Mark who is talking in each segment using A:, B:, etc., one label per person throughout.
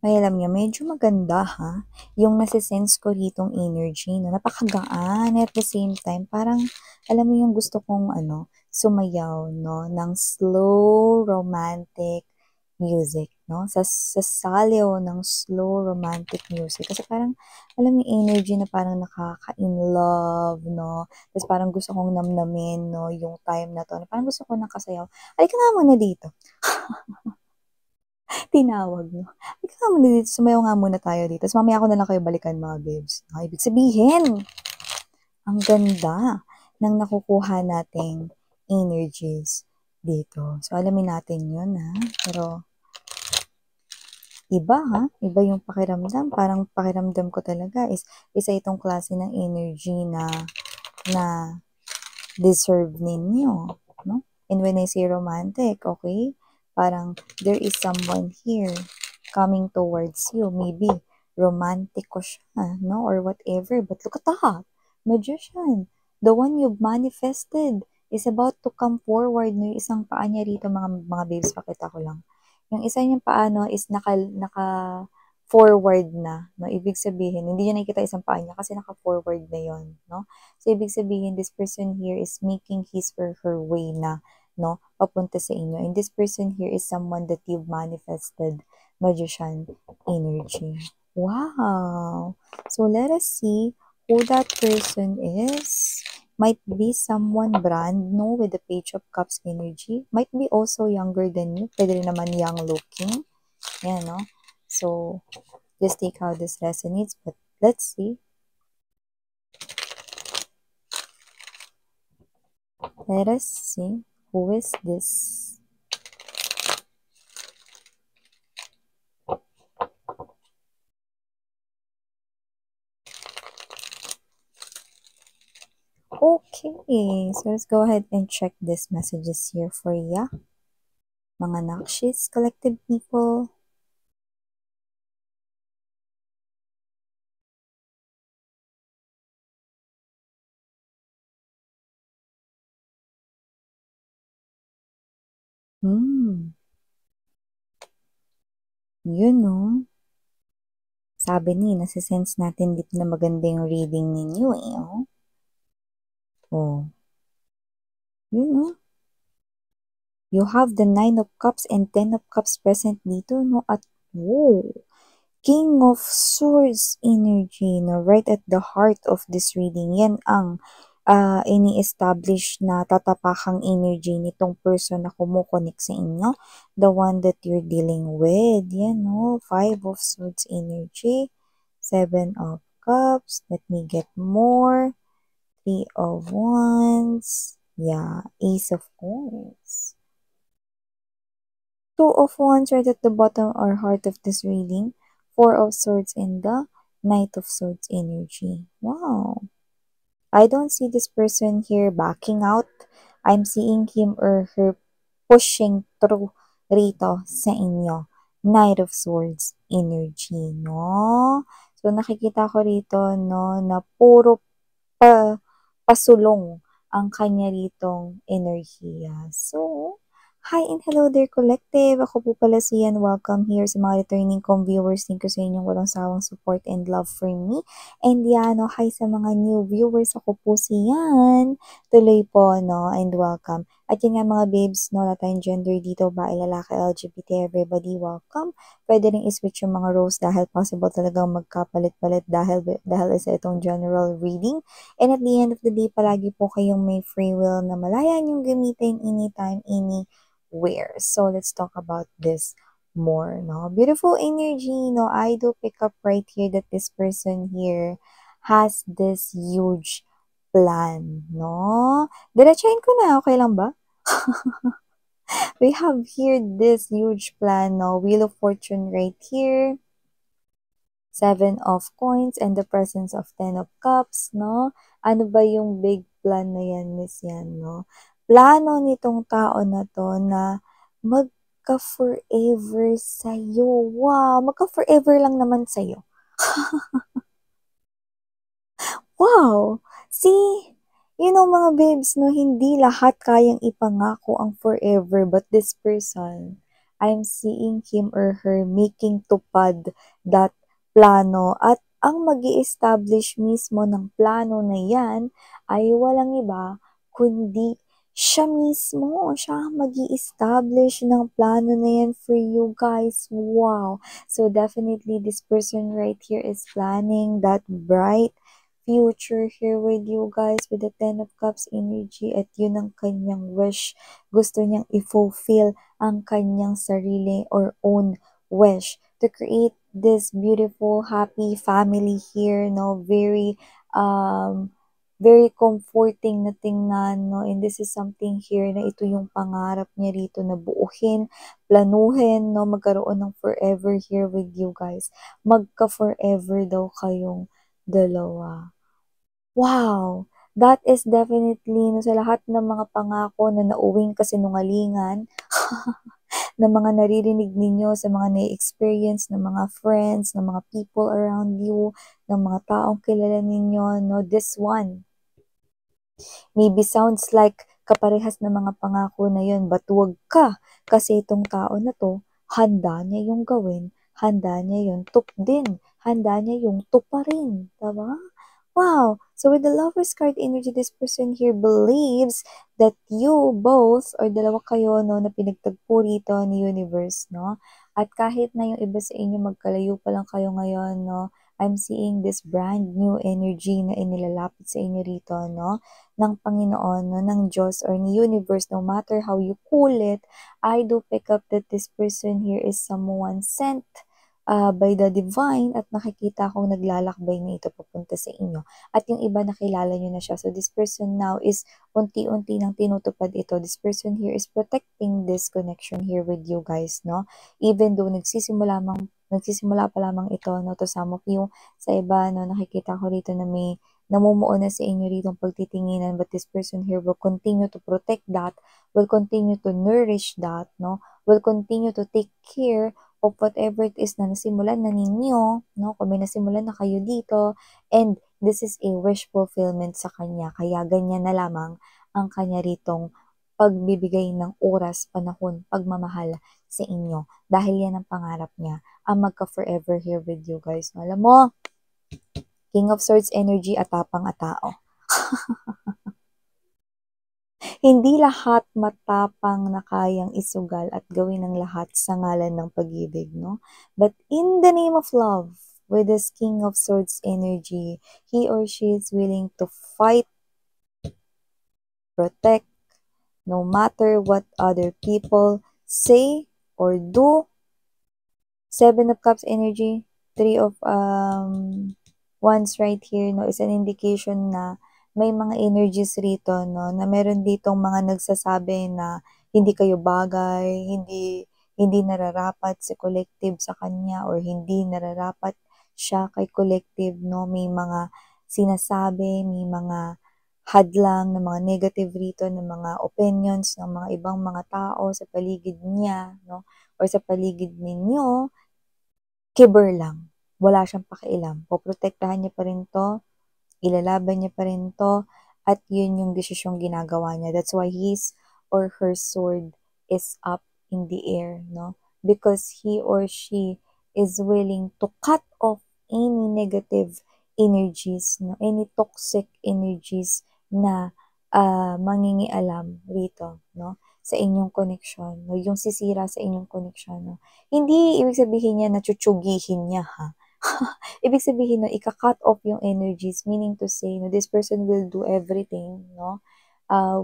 A: Ay, alam niyo, medyo maganda ha, yung nase-sense ko ritong energy 'no, napakagaan at the same time parang alam mo yung gusto kong ano, sumayaw 'no, ng slow romantic music 'no, sa saliw ng slow romantic music. Kasi parang alam mo yung energy na parang nakaka-inlove 'no, ta's parang gusto kong namnamin 'no, yung time na 'to na parang gusto ko nakasayaw. "Halika nga muna dito." Tinawag 'no, "Halika nga muna dito, sumayaw nga muna tayo dito ta's mamaya ko na lang kayo balikan mga babes." Ibig sabihin, ang ganda ng nakukuha nating energies dito. So, alamin natin 'yun, pero iba, iba yung pakiramdam. Parang pakiramdam ko talaga is isa itong klase ng energy na deserve ninyo, 'no? And when I say romantic, okay, parang there is someone here coming towards you. Maybe romantic ko siya, no? Or whatever. But look at that. Magician. The one you've manifested is about to come forward. No? Yung isang paa niya rito, mga babes, pakita ko lang. Yung isa niyang paa, no, is naka forward na, no? Ibig sabihin, hindi niya nakikita isang paa niya kasi naka-forward na yon, no? So, ibig sabihin, this person here is making his or her way na, no, papunta sa inyo. And this person here is someone that you've manifested magician energy. Wow! So, let us see who that person is. Might be someone brand new with the Page of Cups energy. Might be also younger than you. Pwede rin naman young looking. Yan, no? So, just take how this resonates. But let's see. Let us see. Who is this? Okay, so let's go ahead and check these messages here for ya. Mga Nakshis, collective people. Yun, no? Sabi ni, nasa-sense natin dito na maganda yung reading ninyo, oh. Oh. Yun, no? You have the 9 of Cups and 10 of Cups present dito, no? At, whoa! King of Swords energy, no? Right at the heart of this reading. Yan ang ini-establish na tatapakang energy nitong person na kumukonek sa inyo. The one that you're dealing with. Yan, no? 5 of Swords energy. 7 of Cups. Let me get more. 3 of Wands. Yeah, Ace of Coins. 2 of Wands right at the bottom or heart of this reading. 4 of Swords in the Knight of Swords energy. Wow. I don't see this person here backing out. I'm seeing him or her pushing through rito sa inyo. Knight of Swords energy, no? So, nakikita ko rito, no, na puro pasulong ang kanya ritong enerhiya. So, hi and hello there, collective. Ako po pala si Yan. Welcome here sa mga returning kong viewers. Thank you sa inyong walang sawang support and love for me. And yan, no, hi sa mga new viewers. Ako po si Yan. Tuloy po, no, and welcome. At yun nga mga babes, no, wala tayong gender dito, bae, lalaki, LGBT, everybody, welcome. Pwede rin i-switch yung mga roles dahil possible talagang magkapalit-palit dahil isa itong general reading. And at the end of the day, palagi po kayong may free will na malaya niyong gamitin anytime, anywhere. So, let's talk about this more, no? Beautiful energy, no? I do pick up right here that this person here has this huge plan, no? Diretsahin ko na, okay lang ba? We have here this huge plan, no? Wheel of Fortune right here. 7 of Coins and the presence of 10 of Cups, no? Ano ba yung big plan na yan, Miss Yan, no? Plano nitong tao na to na magka-forever sa'yo. Wow! Magka-forever lang naman sa'yo. Wow! See? You know, mga babes, no? Hindi lahat kayang ipangako ang forever, but this person I'm seeing him or her making tupad that plano at ang mag-i-establish mismo ng plano na yan ay walang iba kundi siya mismo. Siya ang mag-i-establish ng plano na yan for you guys. Wow! So definitely this person right here is planning that bright future here with you guys with the Ten of Cups energy at yun ang kanyang wish. Gusto niyang i-fulfill ang kanyang sarili or own wish to create this beautiful, happy family here, no? Very comforting na tingnan, no? And this is something here na ito yung pangarap niya rito na buuhin, planuhin, no? Magkaroon ng forever here with you guys. Magka-forever daw kayong dalawa. Wow! That is definitely no, sa lahat ng mga pangako na nauwing kasinungalingan na mga naririnig ninyo sa mga na-experience ng mga friends, ng mga people around you, ng mga taong kilala ninyo, no, this one maybe sounds like kaparehas ng mga pangako na yun, but wag ka kasi itong tao na to, handa niya yung gawin, handa niya yung tupdin, handa niya yung tuparin, diba? Wow! So with the Lover's card energy, this person here believes that you both, or dalawa kayo, no, na pinagtagpo rito ni Universe, no? At kahit na yung iba sa inyo magkalayo pa lang kayo ngayon, no? I'm seeing this brand new energy na inilalapit sa inyo rito, no? Ng Panginoon, no? Ng Diyos, or ni Universe, no matter how you call it, I do pick up that this person here is someone sent by the divine at nakikita kong naglalakbay na ito papunta sa inyo. At yung iba nakilala nyo na siya. So this person now is unti-unti nang tinutupad ito. This person here is protecting this connection here with you guys, no? Even though nagsisimula pa lamang ito, no, to some of you, sa iba, no, nakikita ko rito na may namumuo na sa inyo rito pagtitinginan, but this person here will continue to protect that, will continue to nourish that, no, will continue to take care of whatever it is na nasimulan na ninyo, no? Kung may nasimulan na kayo dito, and this is a wish fulfillment sa kanya. Kaya ganyan na lamang ang kanya ritong pagbibigay ng oras, panahon, pagmamahal sa inyo. Dahil yan ang pangarap niya, ang magka-forever here with you guys. Alam mo, King of Swords energy at tapang at tao. Hindi lahat matapang na kayang isugal at gawin ng lahat sa ngalan ng pag-ibig, no? But in the name of love, with this King of Swords energy, he or she is willing to fight, protect, no matter what other people say or do. Seven of Cups energy, Three of Wands right here, no, is an indication na may mga energies rito, no, na meron ditong mga nagsasabi na hindi kayo bagay, hindi nararapat si collective sa kanya, or hindi nararapat siya kay collective, no. May mga sinasabi, may mga hadlang ng mga negative rito, ng mga opinions ng mga ibang mga tao sa paligid niya, no, or sa paligid ninyo. Kiber lang. Wala siyang pakialam. Poprotektahan niya pa rin to, ilalaban niya pa rin to, at yun yung desisyong ginagawa niya. That's why his or her sword is up in the air, no? Because he or she is willing to cut off any negative energies, no? Any toxic energies na mangingialam rito, no? Sa inyong connection, no? Yung sisira sa inyong connection, no? Hindi ibig sabihin niya na chuchugihin niya, ha? Ibig sabihin, no, ika-cut off yung energies, meaning to say, no, this person will do everything, no,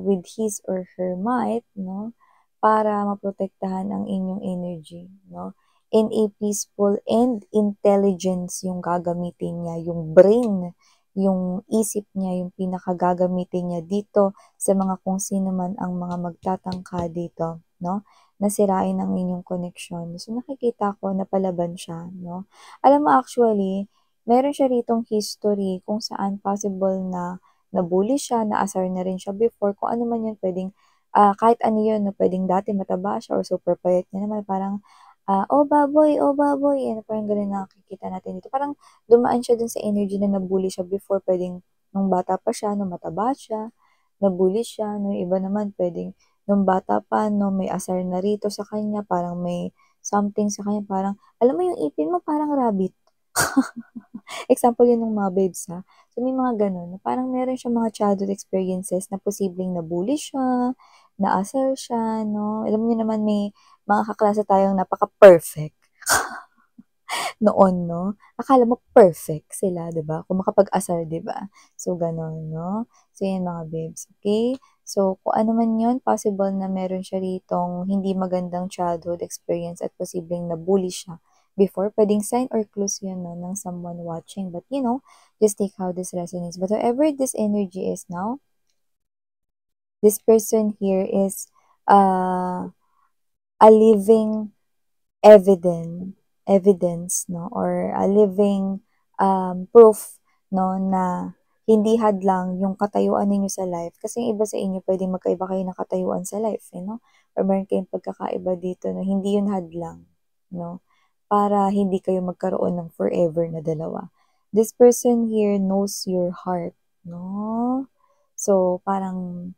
A: with his or her might, no, para maprotektahan ang inyong energy, no. In a peaceful and intelligence yung gagamitin niya, yung brain, yung isip niya, yung pinakagagamitin niya dito sa mga kung sino man ang mga magtatangka dito, no, nasirain ang inyong connection. So, nakikita ko na palaban siya, no. Alam mo actually, meron siya ritong history kung saan possible na nabully siya, naasar na rin siya before, kung ano man yun pwedeng, kahit ano yun, no, pwedeng dati mataba siya or super payat niya naman, parang, oh baboy, ano parang ganun nakikita natin dito. Parang dumaan siya dun sa energy na nabully siya before, pwedeng nung bata pa siya, nung mataba siya, nabully siya, no, iba naman pwedeng nung bata pa 'no, may asar na rito sa kanya, parang may something sa kanya, parang alam mo yung ipin mo parang rabbit. Example yun nung mga babes, ha. So, may mga gano'n na parang meron siyang mga childhood experiences na posibleng na-bully siya, naasar siya 'no. Alam niyo naman may mga kaklase tayong napaka-perfect noon 'no. Akala mo perfect sila 'di ba, kung makapag-asar 'di ba? So, gano'n 'no. So, 'yan mga babes, okey? So, kung ano man 'yun, possible na meron siya ritong hindi magandang childhood experience at posibleng na-bully siya before. Puwedeng sign or clues 'yun 'no ng someone watching, but just take how this resonates. But whoever this energy is now, this person here is, a living evidence 'no, or a living, proof 'no, na hindi hadlang yung katayuan ninyo sa life. Kasi yung iba sa inyo puwedeng magkaiba kayo ng katayuan sa life, or meron kayong pagkakaiba dito na hindi yun hadlang 'no, para hindi kayo magkaroon ng forever na dalawa. This person here knows your heart 'no. So, parang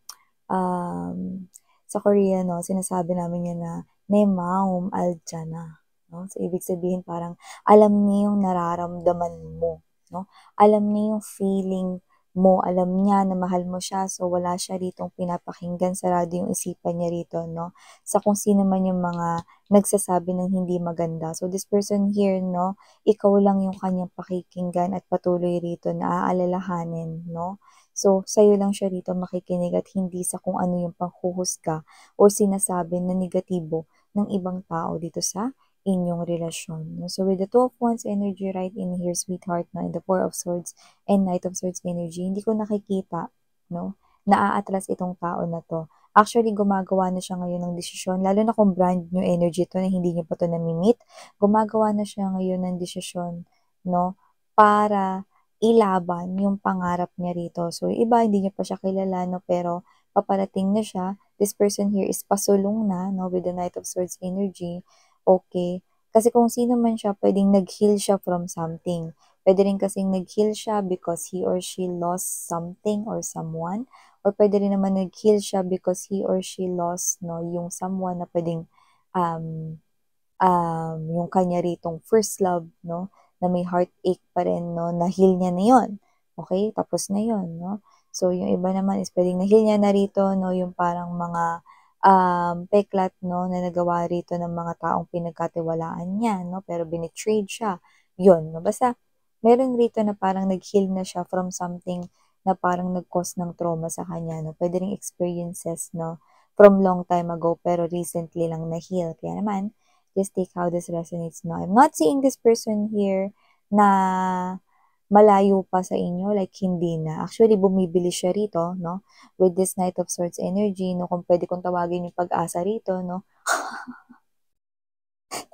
A: Um, sa Korean 'no, sinasabi namin yan na "내 마음 알잖아." 'No, so ibig sabihin parang alam niya yung nararamdaman mo 'no, alam niya yung feeling mo, alam niya na mahal mo siya, so wala siya ritong pinapakinggan, sarado yung isipan niya rito 'no, sa kung sino man yung mga nagsasabi ng hindi maganda. So this person here 'no, ikaw lang yung kanyang pakikinggan at patuloy rito na aalalahanin 'no. So, sa'yo lang siya rito makikinig at hindi sa kung ano yung panghuhusga or sinasabi na negatibo ng ibang tao dito sa inyong relasyon. No? So, with the Two of Wands energy right in here, sweetheart, no? And the Four of Swords and Knight of Swords energy, hindi ko nakikita, no? Naaatras itong tao na to. Actually, gumagawa na siya ngayon ng desisyon, lalo na kung brand new energy to na hindi niyo pa to nami-meet, gumagawa na siya ngayon ng desisyon, no? Para ilaban yung pangarap niya rito. So, yung iba hindi niyo pa siya kilala 'no, pero paparating na siya. This person here is pasulong na 'no, with the Knight of Swords energy, okay. Kasi kung sino man siya puwedeng nag-heal siya from something. Puwede rin kasing nag-heal siya because he or she lost something or someone, or puwede rin naman nag-heal siya because he or she lost 'no, yung someone na puwedeng, um yung kanya ritong first love 'no, na may heartache pa rin 'no, na-heal niya na 'yun, okey, tapos na 'yun 'no. So yung iba naman is puwedeng na-heal niya na rito 'no, yung parang mga, peklat 'no, na nagawa rito ng mga taong pinagkatiwalaan niya 'no, pero bini-trade siya, 'yun 'no. Basta meron rito na parang nag-heal na siya from something na parang nag-cause ng trauma sa kanya 'no. Puwede ring experiences 'no, from long time ago pero recently lang na-heal. Kaya naman just take how this resonates now. I'm not seeing this person here na malayo pa sa inyo, like hindi na. Actually, bumibili siya rito, no? With this Knight of Swords energy, no? Kung pwede kong tawagin yung pag-asa rito, no?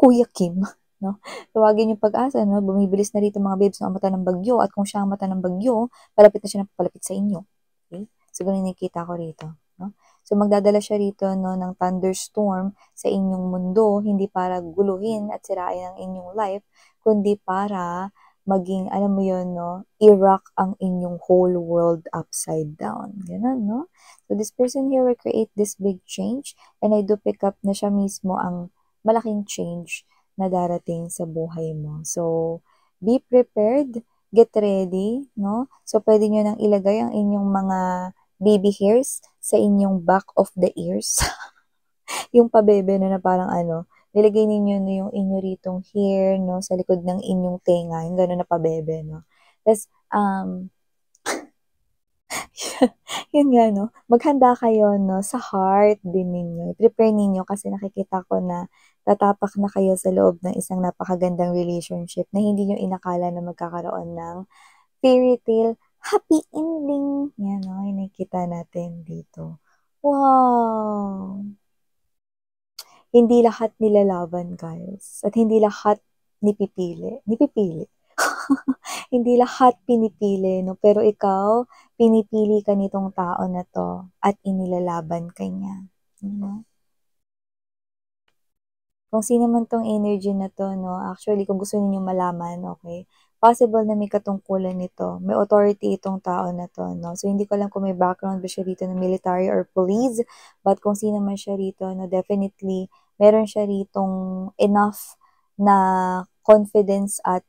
A: Kuya Kim, no? Tawagin yung pag-asa, no? Bumibilis na rito mga babes, no? Ang mata ng bagyo. At kung siya ang mata ng bagyo, palapit na siya ng palapit sa inyo. Okay? So, ganun nakikita ko rito, no? So, magdadala siya rito, no, ng thunderstorm sa inyong mundo, hindi para guluhin at sirain ang inyong life, kundi para maging, alam mo yun, no, i-rock ang inyong whole world upside down. Ganun, no? So, this person here will create this big change, and I do pick up na siya mismo ang malaking change na darating sa buhay mo. So, be prepared, get ready, no? So, pwede nyo nang ilagay ang inyong mga baby hairs sa inyong back of the ears. Yung pabebe na parang ano, nilagay ninyo na yung inyo ritong hair, no, sa likod ng inyong tenga, yung gano'n na pabebe, no? Tapos, yun nga 'no, maghanda kayo 'no, sa heart din ninyo. I-prepare ninyo kasi nakikita ko na tatapak na kayo sa loob ng isang napakagandang relationship na hindi niyo inakala na magkakaroon ng fairy tale happy ending. Yan 'no, yung nakikita natin dito. Wow! Hindi lahat nilalaban guys, at hindi lahat nipipili. Hindi lahat pinipili 'no, pero ikaw, pinipili ka nitong tao na 'to at inilalaban ka niya, 'no? Kung sino man 'tong energy na 'to 'no, actually kung gusto ninyong malaman, okey, possible na may katungkulan nito. May authority itong tao na 'to, 'no. So, hindi ko alam kung may background ba siya rito ng military or police, but kung sino man siya rito 'no, definitely meron siya ritong enough na confidence at,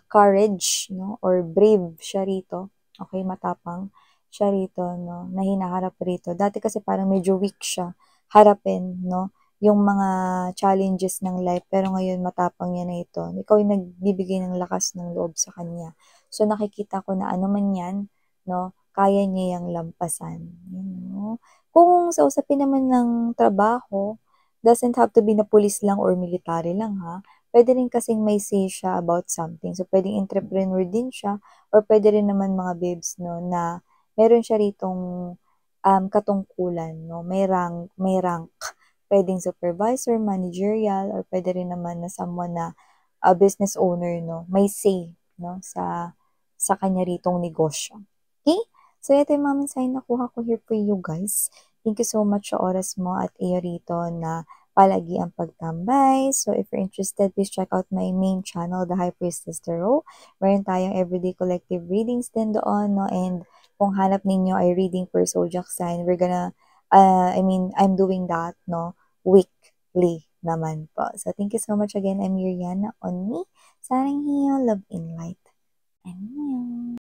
A: courage 'no, or brave siya rito, okey, matapang siya rito 'no, na hinaharap rito. Dati kasi parang medyo weak siya harapin 'no, yung mga challenges ng life, pero ngayon matapang niya na ito. Ikaw yung nagbibigay ng lakas ng loob sa kanya. So, nakikita ko na ano man 'yan 'no, kaya niya yang lampasan, yun 'no. Kung sa usapin naman ng trabaho, doesn't have to be na pulis lang or military lang ha, puwede rin kasing may say siya about something. So, puwedeng entrepreneur din siya or puwede rin naman mga babes 'no, na meron siya ritong, katungkulan 'no, may rank. Puwedeng supervisor, managerial, or puwede rin naman na someone na, business owner 'no, may say 'no, sa kanya ritong negosyo. Okay. So ito yung mga mensaheng nakuha ko here for you guys. Thank you so much sa oras mo at iyo rito na palagi ang pagtambay. So if you're interested, please check out my main channel, The High Priestess Tarot. Meron tayong everyday collective readings din doon 'no, and kung hanap ninyo ay reading per zodiac sign, I'm doing that 'no, weekly naman po. So thank you so much again. I'm Yuriana on me. Sarang hiyo, love and light. Annyeong.